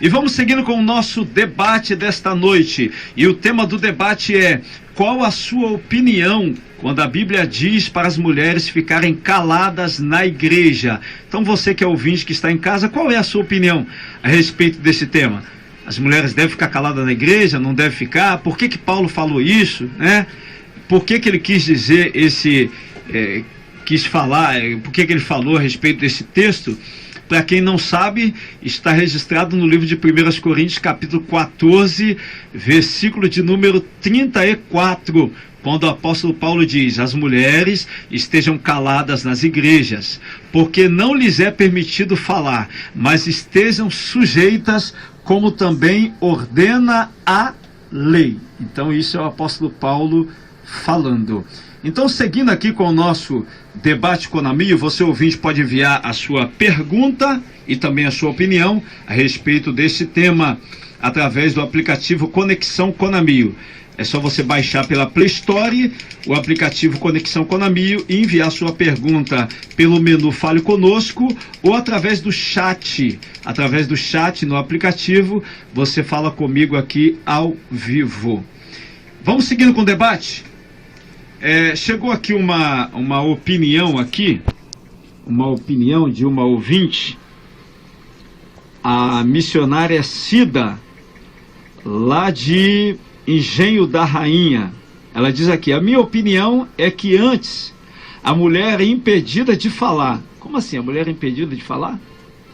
E vamos seguindo com o nosso debate desta noite. E o tema do debate é: qual a sua opinião quando a Bíblia diz para as mulheres ficarem caladas na igreja? Então você que é ouvinte, que está em casa, qual é a sua opinião a respeito desse tema? As mulheres devem ficar caladas na igreja? Não devem ficar? Por que Paulo falou isso, né? Por que ele quis dizer por que ele falou a respeito desse texto? Para quem não sabe, está registrado no livro de 1 Coríntios, capítulo 14, versículo de número 34, quando o apóstolo Paulo diz: as mulheres estejam caladas nas igrejas, porque não lhes é permitido falar, mas estejam sujeitas, como também ordena a lei. Então isso é o apóstolo Paulo falando. Então, seguindo aqui com o nosso debate Conamio, você ouvinte pode enviar a sua pergunta e também a sua opinião a respeito desse tema através do aplicativo Conexão Conamio. É só você baixar pela Play Store o aplicativo Conexão Conamio e enviar sua pergunta pelo menu Fale Conosco ou através do chat. Através do chat no aplicativo, você fala comigo aqui ao vivo. Vamos seguindo com o debate? Chegou aqui uma opinião aqui, uma opinião de uma ouvinte, a missionária Cida, lá de Engenho da Rainha. Ela diz aqui: a minha opinião é que antes a mulher é impedida de falar. Como assim, a mulher é impedida de falar?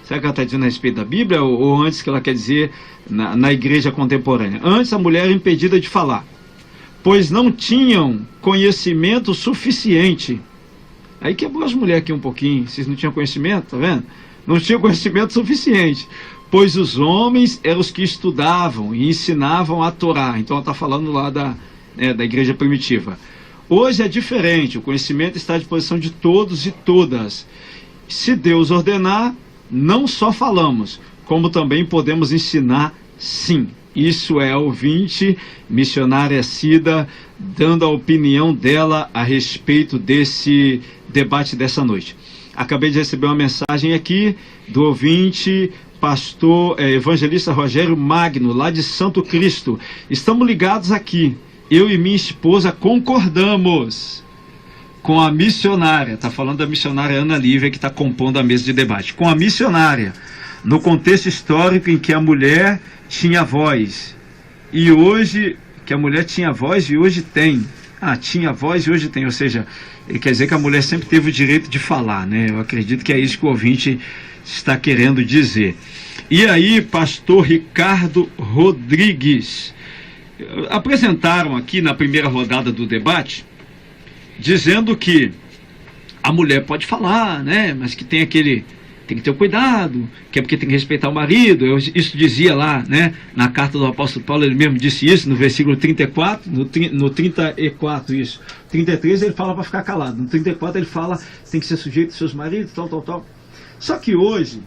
Será que ela está dizendo a respeito da Bíblia ou antes que ela quer dizer na igreja contemporânea? Antes a mulher é impedida de falar, pois não tinham conhecimento suficiente. Aí quebrou as mulheres aqui um pouquinho. Vocês não tinham conhecimento, tá vendo? Não tinham conhecimento suficiente, pois os homens eram os que estudavam e ensinavam a Torá. Então ela está falando lá da igreja primitiva. Hoje é diferente, o conhecimento está à disposição de todos e todas. Se Deus ordenar, não só falamos, como também podemos ensinar, sim. Isso é a ouvinte, missionária Cida, dando a opinião dela a respeito desse debate dessa noite. Acabei de receber uma mensagem aqui do ouvinte, pastor evangelista Rogério Magno, lá de Santo Cristo. Estamos ligados aqui. Eu e minha esposa concordamos com a missionária, está falando da missionária Ana Lívia, que está compondo a mesa de debate, com a missionária, no contexto histórico em que a mulher tinha voz, e hoje, que a mulher tinha voz e hoje tem. Tinha voz e hoje tem, ou seja, quer dizer que a mulher sempre teve o direito de falar, né? Eu acredito que é isso que o ouvinte está querendo dizer. E aí, pastor Ricardo Rodrigues, apresentaram aqui na primeira rodada do debate, dizendo que a mulher pode falar, né? Mas que tem que ter cuidado, que é porque tem que respeitar o marido. Isso dizia lá, né, na carta do apóstolo Paulo, ele mesmo disse isso, no versículo 34, no 34, isso. 33 ele fala para ficar calado, no 34 ele fala tem que ser sujeito aos seus maridos, tal. Só que hoje,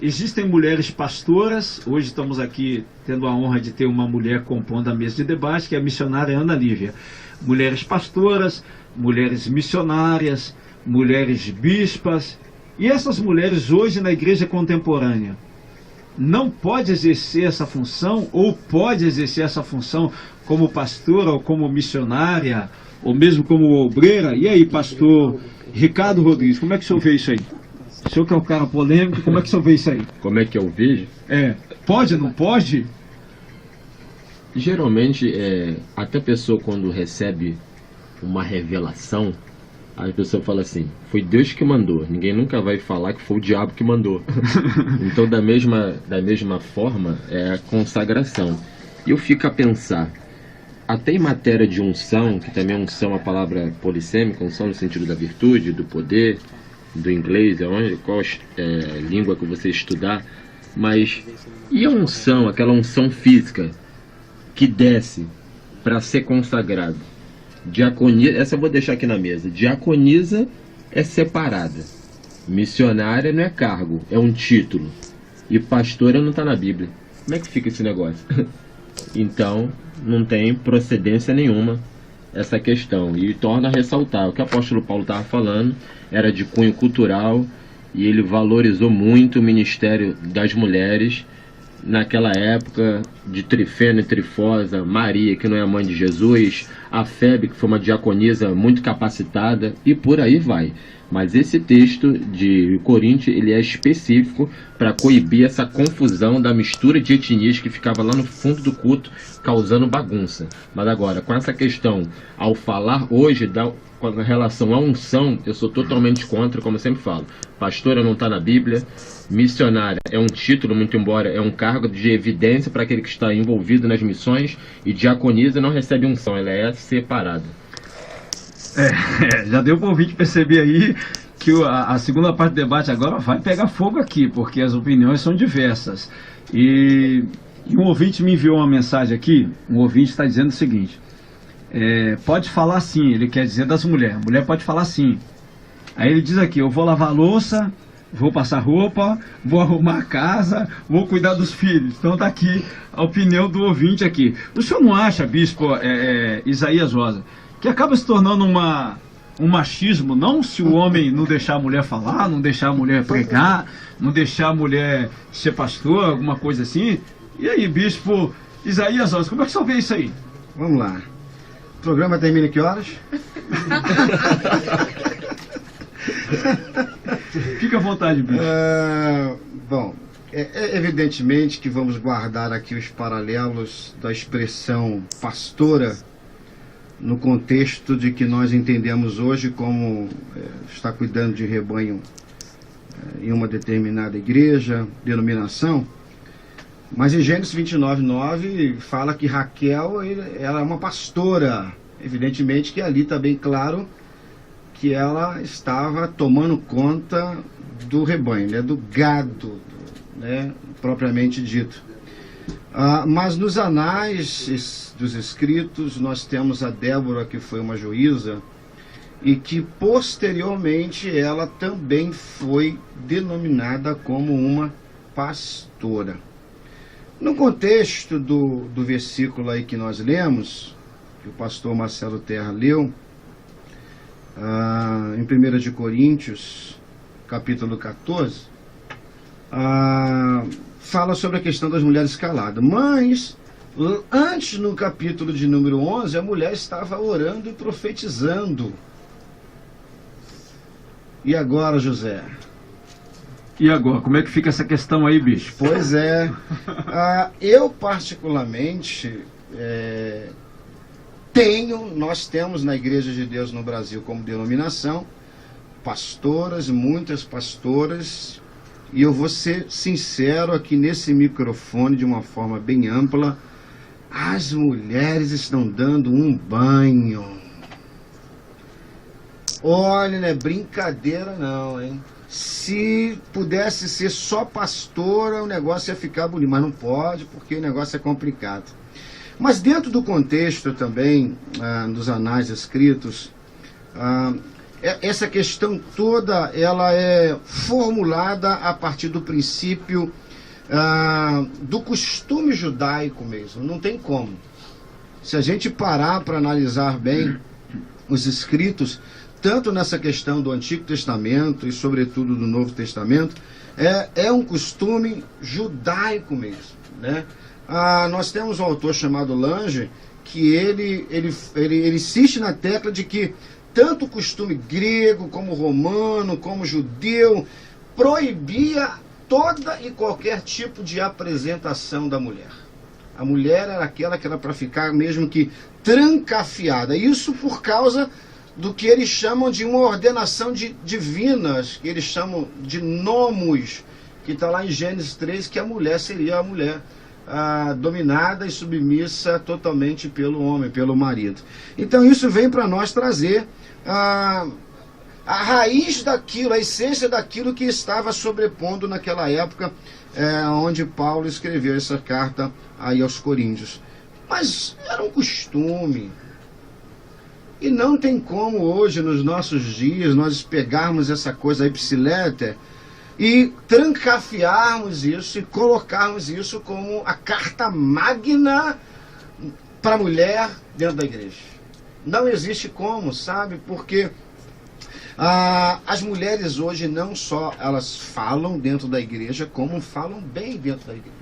existem mulheres pastoras. Hoje estamos aqui tendo a honra de ter uma mulher compondo a mesa de debate, que é a missionária Ana Lívia. Mulheres pastoras, mulheres missionárias, mulheres bispas. E essas mulheres hoje na igreja contemporânea não pode exercer essa função, ou pode exercer essa função como pastora, ou como missionária, ou mesmo como obreira? E aí, pastor Ricardo Rodrigues, como é que o senhor vê isso aí? O senhor que é um cara polêmico, como é que o senhor vê isso aí? Como é que eu vejo? Pode, não pode? Geralmente, até a pessoa quando recebe uma revelação, a pessoa fala assim: foi Deus que mandou. Ninguém nunca vai falar que foi o diabo que mandou. Então, da mesma forma, é a consagração. E eu fico a pensar, até em matéria de unção, que também unção é uma palavra polissêmica, unção no sentido da virtude, do poder, do inglês, qual língua que você estudar, mas e a unção, aquela unção física que desce para ser consagrado? Diaconisa, essa eu vou deixar aqui na mesa. Diaconisa é separada. Missionária não é cargo, é um título. E pastora não está na Bíblia. Como é que fica esse negócio? Então, não tem procedência nenhuma essa questão. E torna a ressaltar, o que o apóstolo Paulo estava falando era de cunho cultural, e ele valorizou muito o ministério das mulheres naquela época, de Trifena e Trifosa, Maria, que não é a mãe de Jesus, a Febe, que foi uma diaconisa muito capacitada, e por aí vai. Mas esse texto de Coríntios, ele é específico para coibir essa confusão da mistura de etnias que ficava lá no fundo do culto, causando bagunça. Mas agora, com essa questão, ao falar hoje com relação à unção, eu sou totalmente contra, como eu sempre falo. Pastora não está na Bíblia, missionária é um título, muito embora é um cargo de evidência para aquele que está envolvido nas missões, e diaconisa não recebe unção, ela é separada. Já deu para o ouvinte perceber aí que a segunda parte do debate agora vai pegar fogo aqui, porque as opiniões são diversas. E um ouvinte me enviou uma mensagem aqui, um ouvinte está dizendo o seguinte: pode falar sim, ele quer dizer das mulheres, a mulher pode falar sim. Aí ele diz aqui: eu vou lavar a louça, vou passar roupa, vou arrumar a casa, vou cuidar dos filhos. Então tá aqui a opinião do ouvinte aqui. O senhor não acha, bispo Isaías Rosa, que acaba se tornando um machismo, não, se o homem não deixar a mulher falar, não deixar a mulher pregar, não deixar a mulher ser pastor, alguma coisa assim? E aí, bispo Isaías Rosa, como é que o senhor vê isso aí? Vamos lá. O programa termina que horas? Fica à vontade, bispo. Bom, evidentemente que vamos guardar aqui os paralelos da expressão pastora no contexto de que nós entendemos hoje como está cuidando de rebanho em uma determinada igreja, denominação. Mas em Gênesis 29:9 fala que Raquel ela é uma pastora. Evidentemente que ali está bem claro que ela estava tomando conta do rebanho, né, do gado, né, propriamente dito. Mas nos anais dos escritos nós temos a Débora, que foi uma juíza, e que posteriormente ela também foi denominada como uma pastora. No contexto do versículo aí que nós lemos, que o pastor Marcelo Terra leu, em 1 de Coríntios, capítulo 14, fala sobre a questão das mulheres caladas. Mas, antes, no capítulo de número 11, a mulher estava orando e profetizando. E agora, José? E agora, como é que fica essa questão aí, bicho? Pois é. Eu, particularmente, nós temos na Igreja de Deus no Brasil como denominação pastoras, muitas pastoras, e eu vou ser sincero aqui nesse microfone de uma forma bem ampla: as mulheres estão dando um banho. Olha, não é brincadeira não, hein? Se pudesse ser só pastora, o negócio ia ficar bonito, mas não pode, porque o negócio é complicado. Mas dentro do contexto também, dos anais escritos, essa questão toda, ela é formulada a partir do princípio do costume judaico mesmo, não tem como. Se a gente parar para analisar bem os escritos, tanto nessa questão do Antigo Testamento e sobretudo do Novo Testamento, é um costume judaico mesmo, né? Nós temos um autor chamado Lange, que ele insiste na tecla de que tanto o costume grego, como romano, como judeu, proibia toda e qualquer tipo de apresentação da mulher. A mulher era aquela que era para ficar mesmo que trancafiada. Isso por causa do que eles chamam de uma ordenação divina, que eles chamam de nomos, que está lá em Gênesis 3, que a mulher seria a mulher dominada e submissa totalmente pelo homem, pelo marido. Então isso vem para nós trazer a raiz daquilo, a essência daquilo que estava sobrepondo naquela época, onde Paulo escreveu essa carta aí aos Coríntios. Mas era um costume. E não tem como hoje, nos nossos dias, nós pegarmos essa coisa ipsiléter e trancafiarmos isso e colocarmos isso como a carta magna para a mulher dentro da igreja. Não existe como, sabe? Porque as mulheres hoje não só elas falam dentro da igreja, como falam bem dentro da igreja.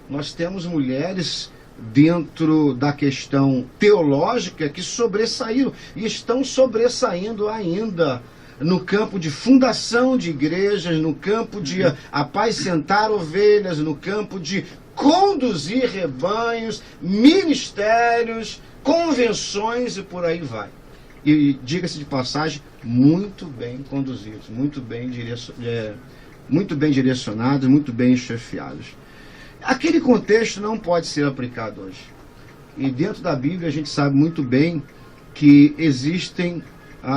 nós temos mulheres dentro da questão teológica que sobressaíram e estão sobressaindo ainda no campo de fundação de igrejas, no campo de apacentar ovelhas, no campo de conduzir rebanhos, ministérios, convenções e por aí vai. E diga-se de passagem, muito bem conduzidos, muito bem direcionados, muito bem chefiados. Aquele contexto não pode ser aplicado hoje. E dentro da Bíblia a gente sabe muito bem que existem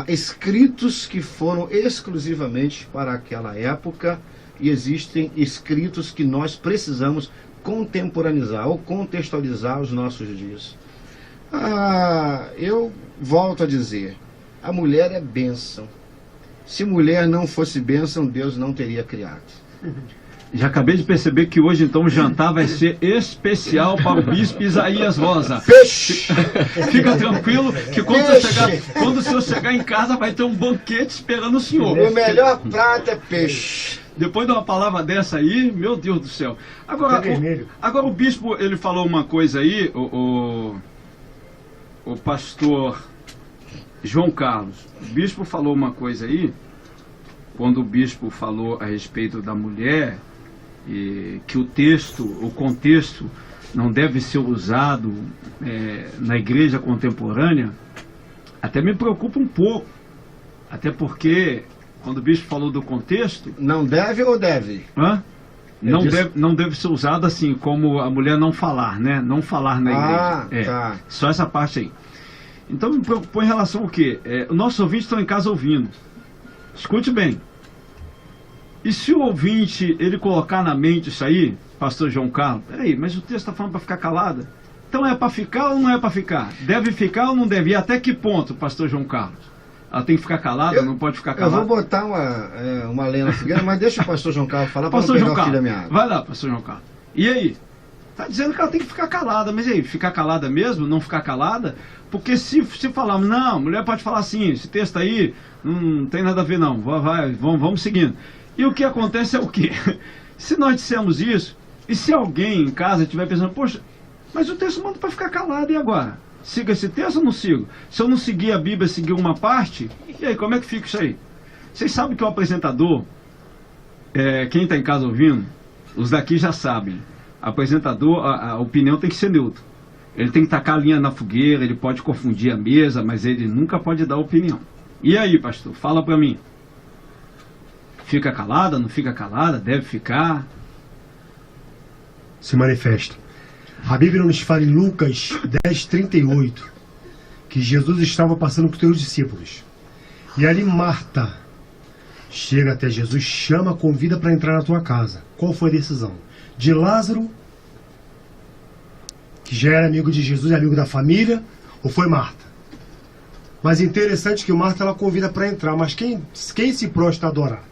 escritos que foram exclusivamente para aquela época e existem escritos que nós precisamos contemporaneizar ou contextualizar os nossos dias. Eu volto a dizer, a mulher é bênção. Se mulher não fosse bênção, Deus não teria criado. Já acabei de perceber que hoje, então, o jantar vai ser especial para o bispo Isaías Rosa. Peixe! Fica tranquilo que quando o senhor chegar em casa vai ter um banquete esperando o senhor. O melhor prato é peixe. Depois de uma palavra dessa aí, meu Deus do céu. Agora o bispo, ele falou uma coisa aí, o pastor João Carlos. O bispo falou uma coisa aí, quando o bispo falou a respeito da mulher, e que o contexto não deve ser usado na igreja contemporânea, até me preocupa um pouco. Até porque, quando o bispo falou do contexto... Não deve ou deve? Não deve ser usado assim, como a mulher não falar, né? Não falar na igreja. Tá. Só essa parte aí. Então me preocupou em relação ao quê? Os nossos ouvintes estão em casa ouvindo. Escute bem. E se o ouvinte, ele colocar na mente isso aí, pastor João Carlos, peraí, mas o texto está falando para ficar calada? Então é para ficar ou não é para ficar? Deve ficar ou não deve? E até que ponto, pastor João Carlos? Ela tem que ficar calada, não pode ficar calada? Eu vou botar uma lenha na fogueira, mas deixa o pastor João Carlos falar para não pegar o fio da minha água. Vai lá, pastor João Carlos. E aí? Está dizendo que ela tem que ficar calada, mas e aí? Ficar calada mesmo? Não ficar calada? Porque se falarmos, não, a mulher pode falar assim, esse texto aí não tem nada a ver não, vamos seguindo. E o que acontece é o quê? Se nós dissermos isso, e se alguém em casa estiver pensando, poxa, mas o texto manda para ficar calado, e agora? Siga esse texto ou não sigo? Se eu não seguir a Bíblia, seguir uma parte, e aí, como é que fica isso aí? Vocês sabem que o apresentador, quem está em casa ouvindo, os daqui já sabem, apresentador, a opinião tem que ser neutra. Ele tem que tacar a linha na fogueira, ele pode confundir a mesa, mas ele nunca pode dar opinião. E aí, pastor, fala para mim. Fica calada, não fica calada, deve ficar? Se manifesta. A Bíblia nos fala em Lucas 10:38 que Jesus estava passando com os seus discípulos. E ali Marta chega até Jesus, chama, convida para entrar na tua casa. Qual foi a decisão? De Lázaro, que já era amigo de Jesus, amigo da família, ou foi Marta? Mas interessante que Marta ela convida para entrar, mas quem se prostra a adorar?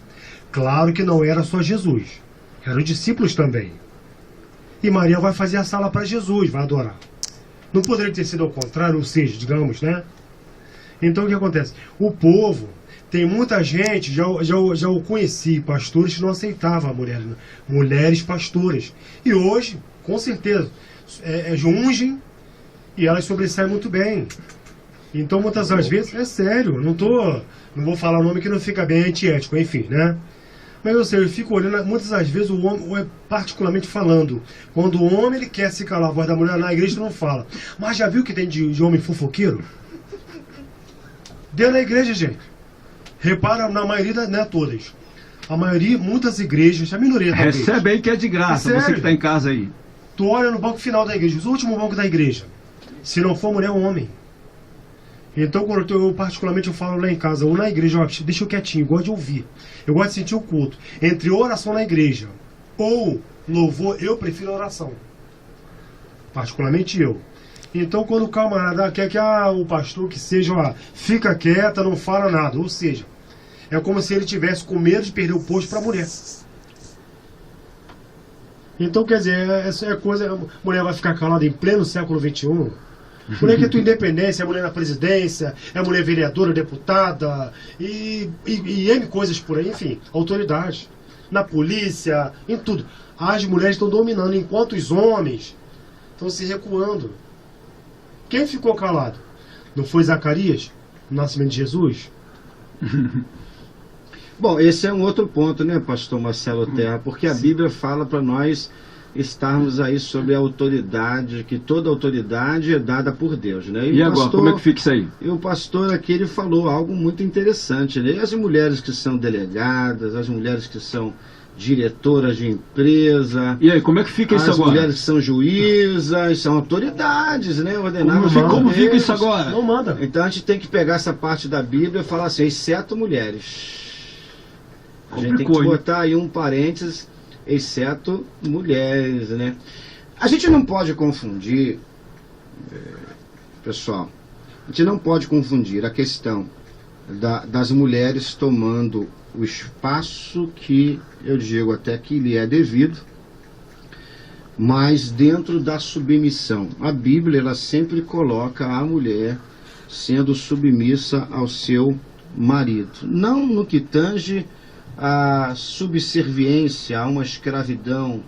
Claro que não era só Jesus, eram os discípulos também. E Maria vai fazer a sala para Jesus, vai adorar. Não poderia ter sido ao contrário, ou seja, digamos, né? Então o que acontece? O povo, tem muita gente, já o conheci, pastores que não aceitavam mulheres pastoras. E hoje, com certeza, ungem e elas sobressaem muito bem. Então muitas das vezes, é sério, não vou falar o nome que não fica bem antiético, enfim, né? Mas eu sei, eu fico olhando, muitas das vezes o homem, particularmente falando, quando o homem ele quer se calar, a voz da mulher na igreja não fala. Mas já viu que tem de homem fofoqueiro? Dentro da igreja, gente. Repara, na maioria, não é todas. A maioria, muitas igrejas, a minoria talvez. Recebe aí que é de graça, você que está em casa aí. Tu olha no banco final da igreja, o último banco da igreja. Se não for mulher, é um homem. Então, quando eu particularmente falo lá em casa, ou na igreja, deixa eu quietinho, eu gosto de ouvir. Eu gosto de sentir o culto. Entre oração na igreja ou louvor, eu prefiro a oração. Particularmente eu. Então, quando o camarada quer que o pastor que seja, fica quieta, não fala nada. Ou seja, é como se ele tivesse com medo de perder o posto para a mulher. Então, quer dizer, essa é coisa. A mulher vai ficar calada em pleno século XXI. Mulher que é tua independência, é mulher na presidência, é mulher vereadora, deputada, e N coisas por aí, enfim, autoridade. na polícia, em tudo. As mulheres estão dominando, enquanto os homens estão se recuando. Quem ficou calado? Não foi Zacarias, no nascimento de Jesus? Bom, esse é um outro ponto, né, pastor Marcelo Terra, porque a Bíblia fala para nós estarmos aí sobre a autoridade, que toda autoridade é dada por Deus, né? E agora, como é que fica isso aí? E o pastor aqui, ele falou algo muito interessante, né? E as mulheres que são delegadas, as mulheres que são diretoras de empresa... E aí, como é que fica isso as agora? As mulheres que são juízas, são autoridades, né? Ordenadas Como por fica Deus. isso agora? Não manda. Então a gente tem que pegar essa parte da Bíblia e falar assim, exceto mulheres. A gente tem que Complicou, hein? botar aí um parênteses, exceto mulheres, né? A gente não pode confundir, pessoal, a gente não pode confundir a questão das mulheres tomando o espaço que eu digo até que lhe é devido, mas dentro da submissão. A Bíblia, ela sempre coloca a mulher sendo submissa ao seu marido. Não no que tange a subserviência, a uma escravidão,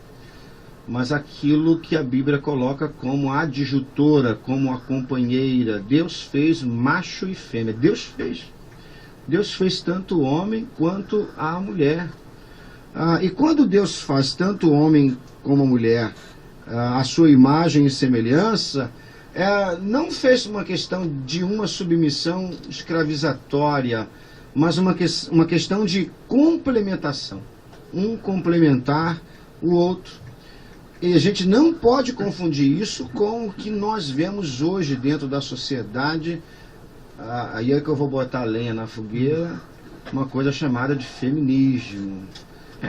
mas aquilo que a Bíblia coloca como a adjutora, como a companheira. Deus fez macho e fêmea. Deus fez tanto o homem quanto a mulher. E quando Deus faz tanto o homem como a mulher, a sua imagem e semelhança, não fez uma questão de uma submissão escravizatória, mas uma questão de complementação. Um complementar o outro. E a gente não pode confundir isso com o que nós vemos hoje dentro da sociedade. Aí é que eu vou botar a lenha na fogueira, uma coisa chamada de feminismo.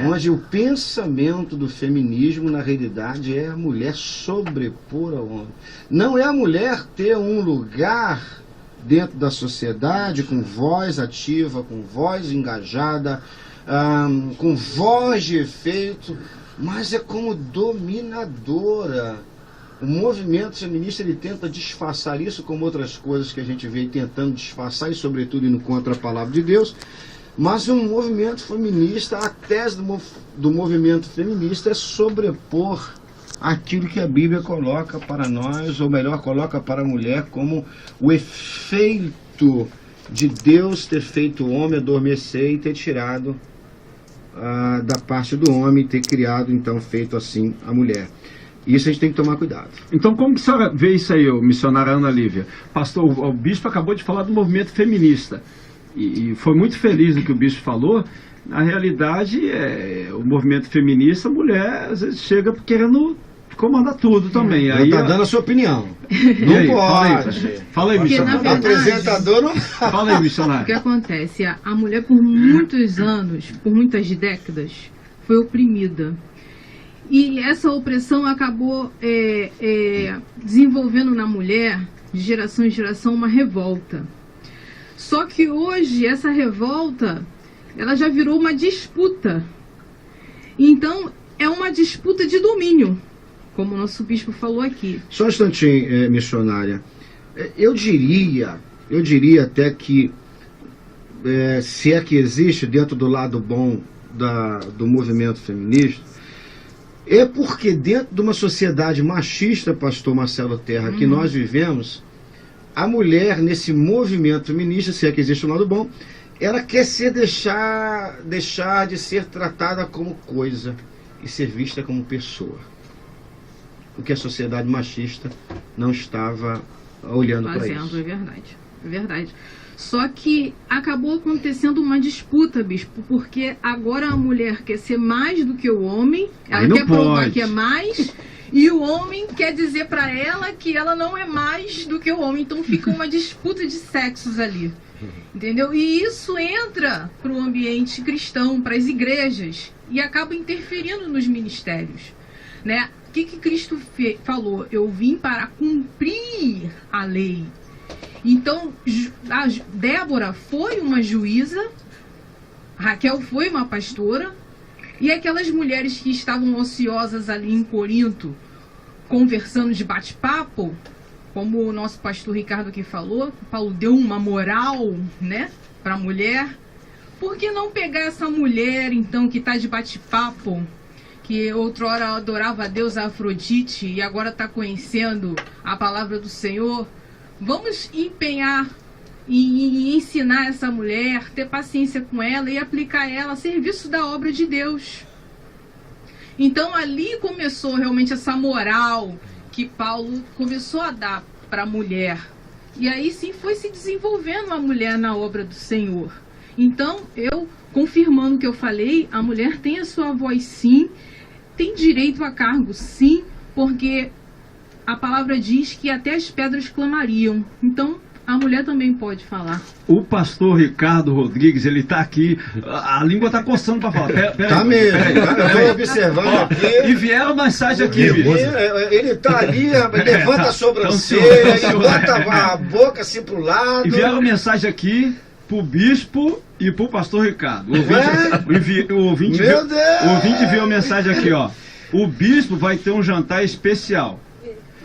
Onde o pensamento do feminismo, na realidade, é a mulher sobrepor ao homem. Não é a mulher ter um lugar dentro da sociedade, com voz ativa, com voz engajada, com voz de efeito, mas é como dominadora. O movimento feminista, ele tenta disfarçar isso como outras coisas que a gente vê tentando disfarçar, e sobretudo indo contra a palavra de Deus. Mas o movimento feminista, a tese do movimento feminista é sobrepor aquilo que a Bíblia coloca para nós, ou melhor, coloca para a mulher como o efeito de Deus ter feito o homem adormecer e ter tirado da parte do homem, ter criado, então, feito assim a mulher. Isso a gente tem que tomar cuidado. Então, como que a senhora vê isso aí, missionária Ana Lívia? Pastor, o bispo acabou de falar do movimento feminista. E foi muito feliz no que o bispo falou. Na realidade, o movimento feminista, a mulher às vezes chega querendo comandar tudo também. Ela aí está dando a sua opinião. E Não aí, pode. Fala aí, Porque, missionário. na verdade, Apresentador não... Fala aí, O que missionário. acontece? A mulher, por muitos anos, por muitas décadas, foi oprimida. E essa opressão acabou desenvolvendo na mulher, de geração em geração, uma revolta. Só que hoje, essa revolta, ela já virou uma disputa. Então, é uma disputa de domínio, como o nosso bispo falou aqui. Só um instantinho, missionária. Eu diria até que, se é que existe dentro do lado bom do movimento feminista, é porque dentro de uma sociedade machista, pastor Marcelo Terra, que nós vivemos, a mulher nesse movimento feminista, se é que existe um lado bom, ela quer deixar de ser tratada como coisa e ser vista como pessoa. O que a sociedade machista não estava olhando para isso. É verdade, é verdade. Só que acabou acontecendo uma disputa, bispo, porque agora a mulher quer ser mais do que o homem, ela quer provar que é mais, e o homem quer dizer para ela que ela não é mais do que o homem. Então fica uma disputa de sexos ali, entendeu? E isso entra para o ambiente cristão, para as igrejas, e acaba interferindo nos ministérios, né? O que Cristo falou? Eu vim para cumprir a lei. Então, a Débora foi uma juíza, Raquel foi uma pastora, e aquelas mulheres que estavam ociosas ali em Corinto, conversando de bate-papo, como o nosso pastor Ricardo aqui falou, Paulo deu uma moral, né, para a mulher, por que não pegar essa mulher, então, que está de bate-papo, que outrora adorava a deusa Afrodite e agora está conhecendo a palavra do Senhor? Vamos empenhar e ensinar essa mulher, ter paciência com ela e aplicar ela a serviço da obra de Deus. Então ali começou realmente essa moral que Paulo começou a dar para a mulher. E aí sim foi se desenvolvendo a mulher na obra do Senhor. Então, eu, confirmando o que eu falei, a mulher tem a sua voz sim, tem direito a cargo sim, porque a palavra diz que até as pedras clamariam. Então, a mulher também pode falar. O pastor Ricardo Rodrigues, ele tá aqui, a língua tá coçando para falar. Tá mesmo, eu tô observando aqui. E vieram mensagem aqui, ele tá ali, levanta a sobrancelha, e bota a boca assim pro lado. E vieram mensagem aqui pro bispo e pro pastor Ricardo. O ouvinte enviou mensagem aqui, ó. O bispo vai ter um jantar especial.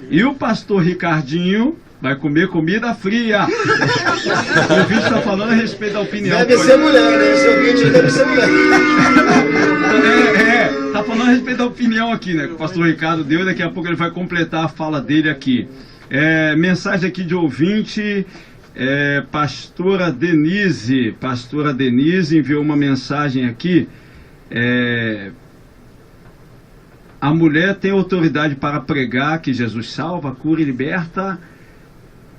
E o pastor Ricardinho vai comer comida fria. O ouvinte está falando a respeito da opinião. Deve ser mulher, né? Esse ouvinte deve ser mulher. Tá falando a respeito da opinião aqui, né? Que o pastor Ricardo deu, e daqui a pouco ele vai completar a fala dele aqui. Mensagem aqui de ouvinte. Pastora Denise enviou uma mensagem aqui. A mulher tem autoridade para pregar que Jesus salva, cura e liberta.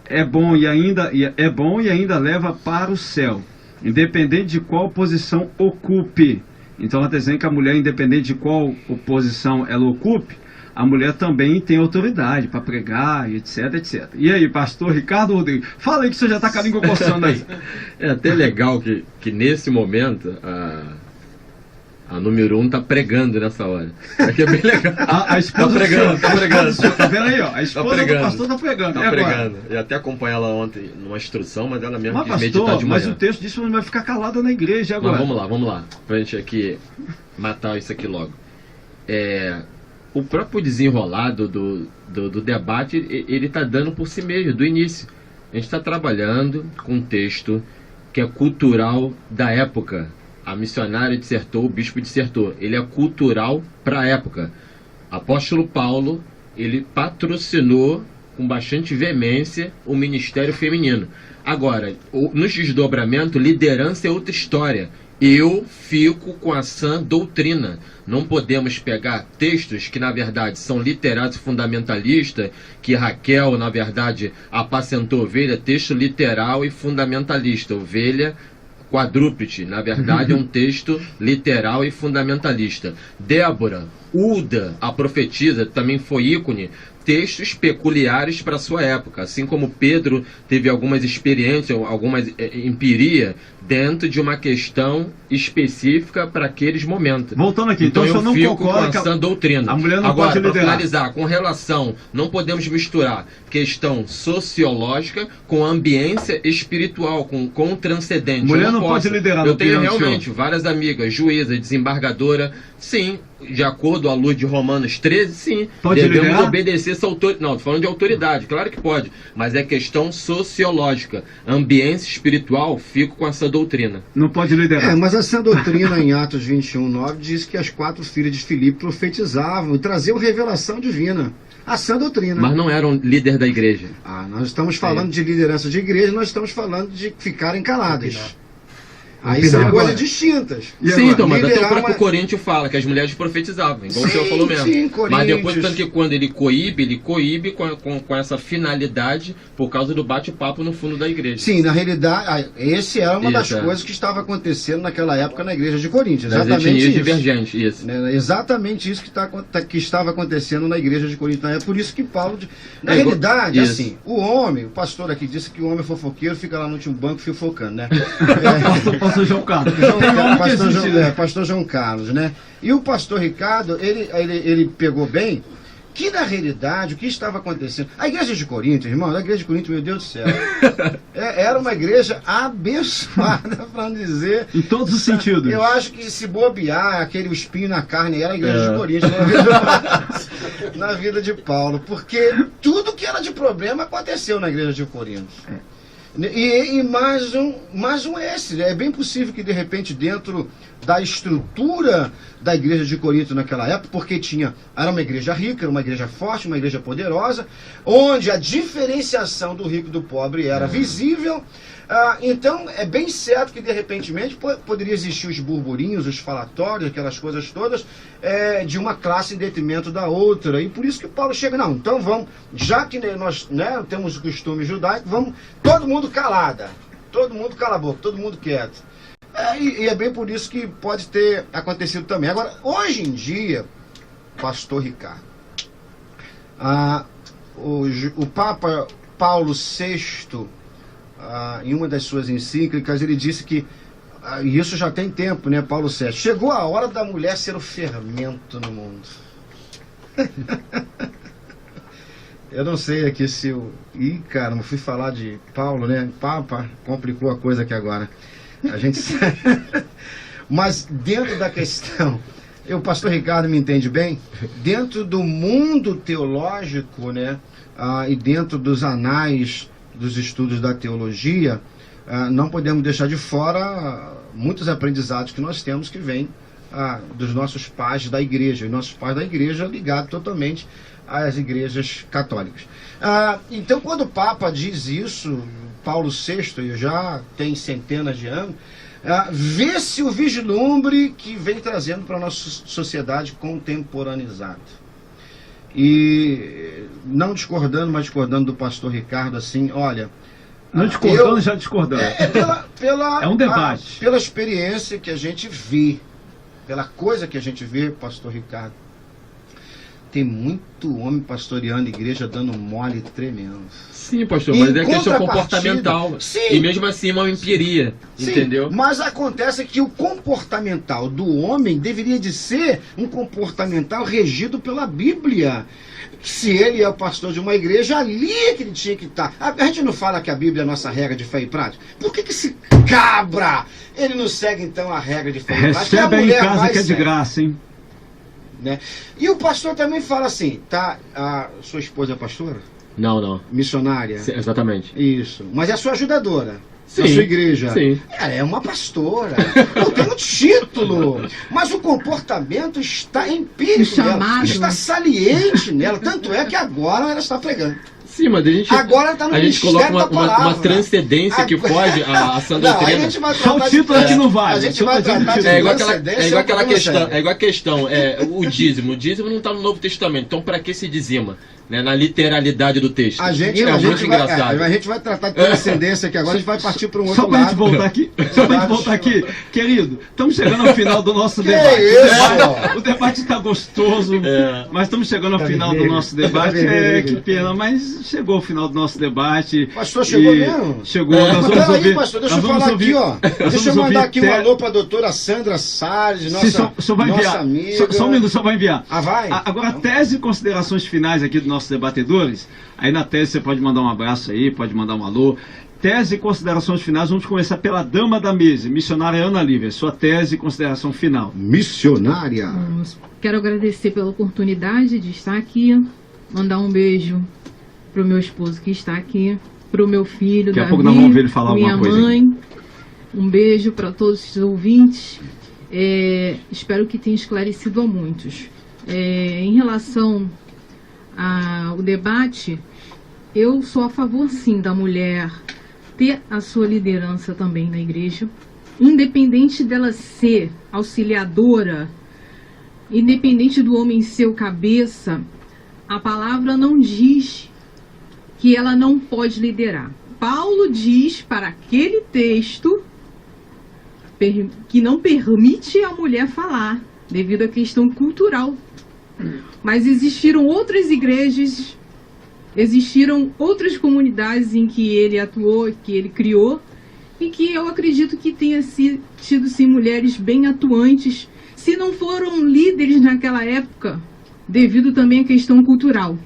É bom e ainda leva para o céu, independente de qual posição ocupe. Então ela está dizendo que a mulher, independente de qual posição ela ocupe, a mulher também tem autoridade para pregar, etc, etc. E aí, pastor Ricardo Rodrigues, fala aí que você já está com a língua coçando aí. É até legal que nesse momento a número 1 está pregando nessa hora. Aqui é bem legal. A esposa tá pregando. Tá vendo aí, ó? A esposa do pastor está pregando. Tá pregando. Eu até acompanhei ela ontem numa instrução, mas ela mesmo quis meditar de manhã. Mas o texto disse que não vai ficar calada na igreja agora. Mas vamos lá. Pra gente aqui matar isso aqui logo. O próprio desenrolar do debate, ele está dando por si mesmo, do início. A gente está trabalhando com um texto que é cultural da época. A missionária dissertou, o bispo dissertou. Ele é cultural para a época. Apóstolo Paulo, ele patrocinou com bastante veemência o ministério feminino. Agora, nos desdobramentos, liderança é outra história. Eu fico com a sã doutrina. Não podemos pegar textos que, na verdade, são literários fundamentalistas, que Raquel, na verdade, apacentou ovelha, texto literal e fundamentalista. Ovelha quadrúpede, na verdade, é um texto literal e fundamentalista. Débora, Uda, a profetisa, também foi ícone, textos peculiares para a sua época, assim como Pedro teve algumas experiências, algumas empiria dentro de uma questão específica para aqueles momentos. Voltando aqui, então eu não fico concorda com a sã doutrina. A mulher não Agora, pode liderar. para finalizar, com relação, não podemos misturar questão sociológica com ambiência espiritual, com transcendente. Mulher não pode liderar. Eu tenho realmente várias amigas, juíza, desembargadora, sim, de acordo à luz de Romanos 13, sim, pode devemos liderar? obedecer essa autoridade. Não, estou falando de autoridade, claro que pode, mas é questão sociológica. Ambiência espiritual, fico com essa doutrina. Não pode liderar. Mas essa doutrina em Atos 21:9 diz que as 4 filhas de Filipe profetizavam e traziam revelação divina. A sã doutrina. Mas não eram líder da igreja. Nós estamos falando de liderança de igreja, nós estamos falando de ficarem caladas. Aí são coisas distintas. Sim, então, mas até o próprio Coríntios fala que as mulheres profetizavam, igual o senhor falou mesmo. Sim, mas depois, tanto que quando ele coíbe com essa finalidade por causa do bate-papo no fundo da igreja. Sim, na realidade, esse era uma das coisas que estava acontecendo naquela época na igreja de Corinto. Exatamente isso. Divergentes, isso. Exatamente isso que estava acontecendo na igreja de Corinto. É por isso que Paulo... Na realidade, assim, o homem, o pastor aqui disse que o homem fofoqueiro fica lá no último banco fofocando, né? Pastor João Carlos. Pastor João Carlos, né? E o pastor Ricardo, ele pegou bem que, na realidade, o que estava acontecendo... A igreja de Corinto, irmão, a igreja de Corinto, meu Deus do céu, era uma igreja abençoada, para não dizer... Em todos os sentidos. Eu acho que se bobear, aquele espinho na carne, era a igreja de Corinto, na vida de Paulo, porque tudo que era de problema aconteceu na igreja de Corinto. E mais um esse. É bem possível que, de repente, dentro da estrutura da igreja de Corinto naquela época, porque era uma igreja rica, era uma igreja forte, uma igreja poderosa, onde a diferenciação do rico e do pobre era visível. Então, é bem certo que, de repente, poderia existir os burburinhos, os falatórios, aquelas coisas todas, de uma classe em detrimento da outra. E por isso que Paulo chega, não, então vamos, já que nós temos o costume judaico, vamos, todo mundo calada, todo mundo cala a boca, todo mundo quieto. E é bem por isso que pode ter acontecido também. Agora, hoje em dia, pastor Ricardo, o Papa Paulo VI, em uma das suas encíclicas, ele disse que, e isso já tem tempo, né, Paulo VI, chegou a hora da mulher ser o fermento no mundo. Eu não sei aqui se eu... Ih, cara, não fui falar de Paulo, né? Papa, complicou a coisa aqui agora. A gente sabe. Mas dentro da questão, o pastor Ricardo me entende bem, dentro do mundo teológico, né, e dentro dos anais dos estudos da teologia, não podemos deixar de fora muitos aprendizados que nós temos que vêm dos nossos pais da igreja, e nossos pais da igreja ligados totalmente às igrejas católicas. Então, quando o Papa diz isso, Paulo VI, já tem centenas de anos, vê-se o vislumbre que vem trazendo para a nossa sociedade contemporaneizada. E não discordando, mas discordando do pastor Ricardo, assim, olha... Não discordando, já discordando. É um debate. Pela experiência que a gente vê, pela coisa que a gente vê, pastor Ricardo, tem muito homem pastoreando a igreja dando mole tremendo. Sim, pastor, mas é questão comportamental. Sim. E mesmo assim uma empiria, sim, entendeu? Mas acontece que o comportamental do homem deveria de ser um comportamental regido pela Bíblia. Se ele é o pastor de uma igreja, ali é que ele tinha que estar. A gente não fala que a Bíblia é a nossa regra de fé e prática? Por que esse cabra, ele não segue então a regra de fé e prática? Recebe aí em casa que é de graça, hein? Né? E o pastor também fala assim, tá? A sua esposa é pastora? Não. Missionária? Sim, exatamente. Isso. Mas é a sua ajudadora? Sim. Na sua igreja? Sim. Ela é uma pastora. Não tem um título. Mas o comportamento está empírico nela. Está saliente nela. Tanto é que agora ela está pregando. Sim, mas agora tá no a gente coloca uma transcendência agora, que foge a sã doutrina. Só o título aqui não vale. A gente vai tratar de igual aquela questão. É igual a questão. O dízimo. O dízimo não está no Novo Testamento. Então, para que se dizima? Né, na literalidade do texto. A gente vai tratar de transcendência aqui agora, a gente vai partir para um outro lado. Só pra gente voltar aqui, querido, estamos chegando ao final do nosso debate. O debate está gostoso, mas estamos chegando ao final do nosso debate. Que pena, mas chegou ao final do nosso debate. Pastor, chegou mesmo? Chegou, nós vamos ouvir. Pastor, deixa eu falar aqui, ó. Deixa eu mandar aqui um alô para a doutora Sandra Salles, nossa amiga. Só um minuto, só vai enviar. Vai? Agora, tese e considerações finais aqui do nossos debatedores. Aí na tese você pode mandar um abraço aí, pode mandar um alô. Tese e considerações finais, vamos começar pela dama da mesa, missionária Ana Lívia. Sua tese e consideração final. Missionária. Quero agradecer pela oportunidade de estar aqui, mandar um beijo pro meu esposo que está aqui, pro meu filho, daqui a pouco nós vamos ver ele falar minha alguma coisa. Mãe. Um beijo para todos os ouvintes. Espero que tenha esclarecido a muitos. Em relação ao debate, eu sou a favor sim da mulher ter a sua liderança também na igreja, independente dela ser auxiliadora, independente do homem ser o cabeça. A palavra não diz que ela não pode liderar. Paulo diz para aquele texto que não permite a mulher falar, devido à questão cultural. Mas existiram outras igrejas, existiram outras comunidades em que ele atuou, que ele criou, e que eu acredito que tenha tido sim mulheres bem atuantes, se não foram líderes naquela época, devido também à questão cultural,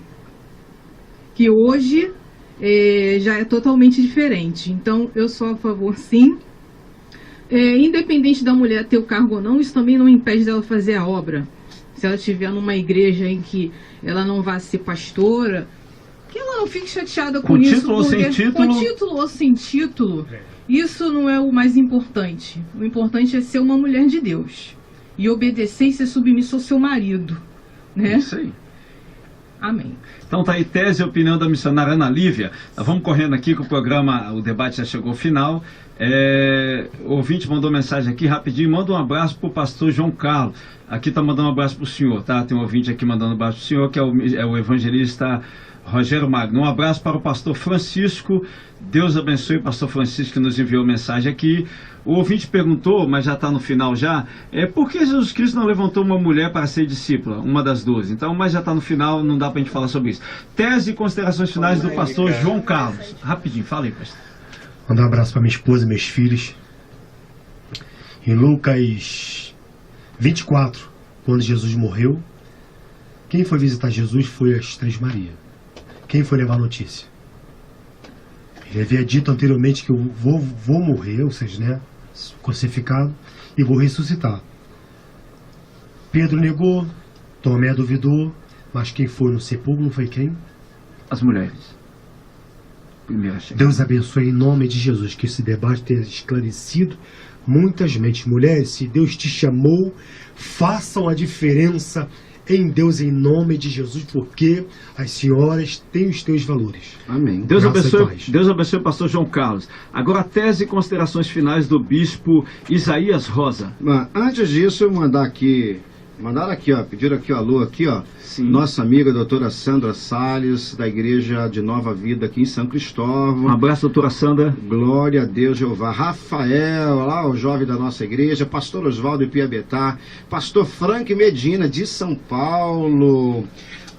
que hoje já é totalmente diferente. Então eu sou a favor sim. Independente da mulher ter o cargo ou não, isso também não impede dela fazer a obra. Se ela estiver numa igreja em que ela não vai ser pastora, Que ela não fique chateada Com isso. título ou sem título? Com título ou sem título, isso não é o mais importante. O importante é ser uma mulher de Deus. E obedecer e ser submissa ao seu marido. Né? Isso aí. Amém. Então tá aí tese e opinião da missionária Ana Lívia. Nós vamos correndo aqui que o programa, o debate já chegou ao final. O ouvinte mandou mensagem aqui rapidinho, manda um abraço pro pastor João Carlos. Aqui tá mandando um abraço pro senhor, tá? Tem um ouvinte aqui mandando um abraço pro senhor, que é o evangelista Rogério Magno. Um abraço para o pastor Francisco. Deus abençoe o pastor Francisco que nos enviou mensagem aqui. O ouvinte perguntou, mas já está no final já, por que Jesus Cristo não levantou uma mulher para ser discípula, uma das 12? Então, mas já está no final, não dá para a gente falar sobre isso. Tese e considerações finais do pastor João Carlos. Rapidinho, fala aí, pastor. Mandar um abraço para minha esposa e meus filhos. Em Lucas 24, quando Jesus morreu, quem foi visitar Jesus foi as Três Marias. Quem foi levar a notícia? Ele havia dito anteriormente que eu vou morrer, ou seja, né, crucificado, e vou ressuscitar. Pedro negou, Tomé duvidou, mas quem foi no sepulcro não foi quem? As mulheres. Primeira chegada. Deus abençoe em nome de Jesus, que esse debate tenha esclarecido muitas mentes. Mulheres, se Deus te chamou, façam a diferença em Deus, em nome de Jesus, porque as senhoras têm os teus valores. Amém. Deus Graça e abençoe, paz. Deus abençoe o pastor João Carlos. Agora, tese e considerações finais do bispo Isaías Rosa. Antes disso, eu mandaram aqui, ó, pediram aqui, ó, alô, aqui, ó. Sim. Nossa amiga doutora Sandra Salles, da Igreja de Nova Vida aqui em São Cristóvão. Um abraço, doutora Sandra. Glória a Deus, Jeová. Rafael, lá o jovem da nossa igreja, pastor Oswaldo Piabetá, pastor Frank Medina, de São Paulo,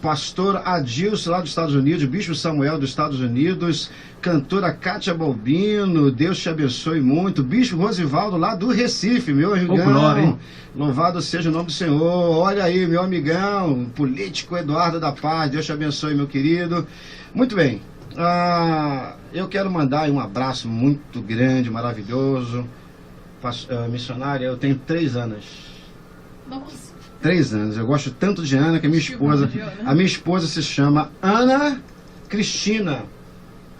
pastor Adilson, lá dos Estados Unidos, bispo Samuel dos Estados Unidos, cantora Kátia Balbino, Deus te abençoe muito, bispo Rosivaldo, lá do Recife, meu amigão. Glória, hein? Louvado seja o nome do Senhor. Olha aí, meu amigão, político Eduardo da Paz, Deus te abençoe, meu querido. Muito bem. Eu quero mandar um abraço muito grande, maravilhoso. Missionária, eu tenho 3 anos. Nossa. 3 anos. Eu gosto tanto de Ana que a minha esposa se chama Ana Cristina.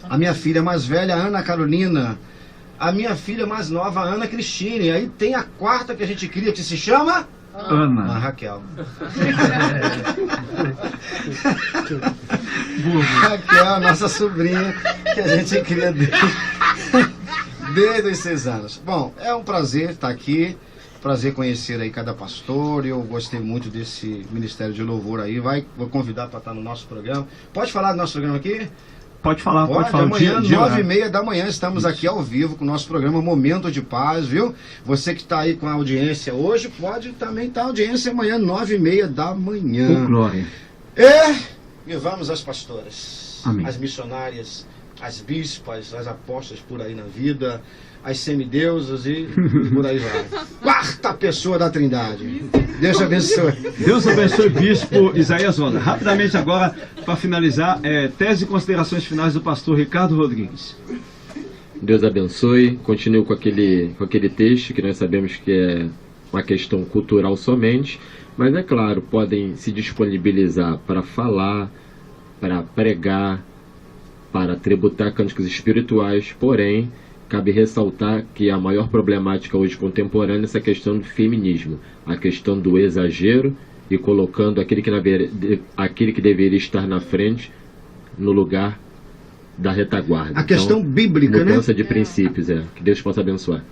A minha filha mais velha, Ana Carolina. A minha filha mais nova, Ana Cristine. E aí tem a 4ª que a gente cria, que se chama Ana. Raquel. Raquel, nossa sobrinha, que a gente cria desde os 6 anos. Bom, é um prazer estar aqui. Prazer conhecer aí cada pastor. Eu gostei muito desse Ministério de Louvor aí. Vou convidar para estar no nosso programa. Pode falar do nosso programa aqui? Pode falar, pode falar. Amanhã, 9h30 da manhã, estamos aqui ao vivo com o nosso programa Momento de Paz, viu? Você que está aí com a audiência hoje, pode também estar a audiência amanhã, 9h30 da manhã. Glória. E vamos às pastoras, Amém. As missionárias, as bispas, as apóstolas por aí na vida, as semideusas e por aí vai. 4ª pessoa da Trindade. Deus te abençoe. Deus abençoe, bispo Isaías Rosa. Rapidamente agora, para finalizar, tese e considerações finais do pastor Ricardo Rodrigues. Deus abençoe. Continuo com aquele texto que nós sabemos que é uma questão cultural somente, mas é claro, podem se disponibilizar para falar, para pregar, para tributar cânticos espirituais, porém, cabe ressaltar que a maior problemática hoje contemporânea é essa questão do feminismo, a questão do exagero e colocando aquele que deveria estar na frente no lugar da retaguarda. A questão bíblica, né? Mudança de princípios, que Deus possa abençoar.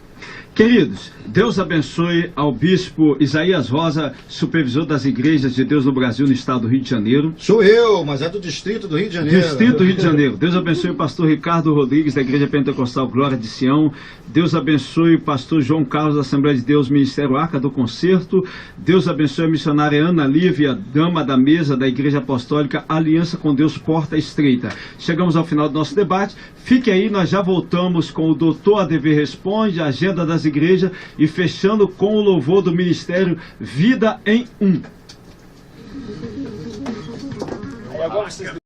Queridos, Deus abençoe ao bispo Isaías Rosa, supervisor das igrejas de Deus no Brasil, no estado do Rio de Janeiro. Sou eu, mas é do Distrito do Rio de Janeiro. Distrito do Rio de Janeiro. Deus abençoe o pastor Ricardo Rodrigues, da Igreja Pentecostal Glória de Sião. Deus abençoe o pastor João Carlos, da Assembleia de Deus, Ministério Arca do Concerto. Deus abençoe a missionária Ana Lívia, dama da mesa da Igreja Apostólica Aliança com Deus Porta Estreita. Chegamos ao final do nosso debate. Fique aí, nós já voltamos com o Doutor ADV Responde, a agenda das igrejas, e fechando com o louvor do Ministério Vida em 1.